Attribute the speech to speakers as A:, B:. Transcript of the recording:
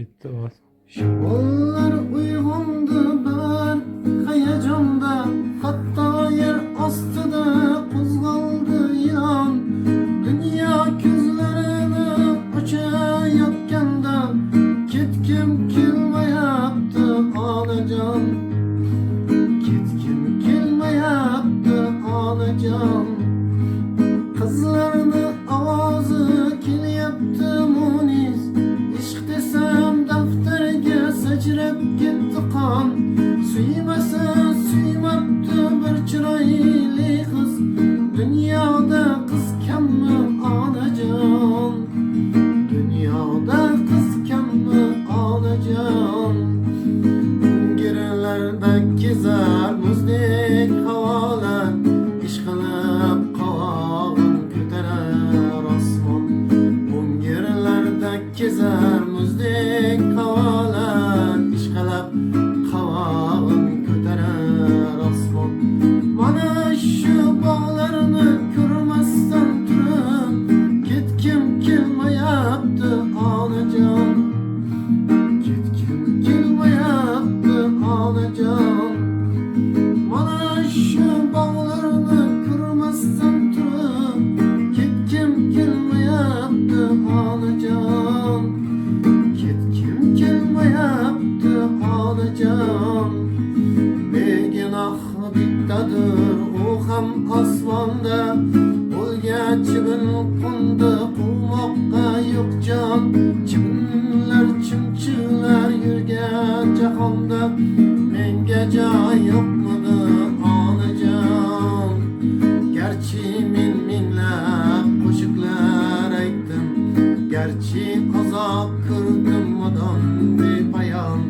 A: gitti ovoz.
B: Onlar uyg'ondi bir hayajonda, hatto yer ostida qo'zg'aldi ilon. Dunyo ko'zlarini ochayotganda ketgim kelmayapti onajon, ketgim kelmayapti onajon. Qizlarni ovozi kelyapti munis, ishq desam daftarga sachrab ketdi qon. Suymasa suymabdi bir chiroyli qiz, dunyoda qiz kammi onajon, dunyoda qiz kammi onajon. Girlarda kezar muzdek havolar, ishqilib qovog'in ko'tarar osmon. O'ngirlarda kezar muzdek havolar, ishqilib qovog'in ko'tarar osmon. Mana shu bog'larni ko'rmasdan turib ketgim kelmayapti onajon, ketgim kelmayapti onajon. Mana shu bog'larni ko'rmasdan turib ketgim kelmayapti onajon, ketgim kelmayapti onajon. Begunoh bittadir u ham osmonda, o'lgach chibin qo'ndi quvmoqqa yo'q jon. Chibinlar chimchilar yurgan jahonda menga joy yo'qmidi onajon. Garchi men minglab qo'shiqlar aytdim, garchi azob ko'rdim mudom bepoyon,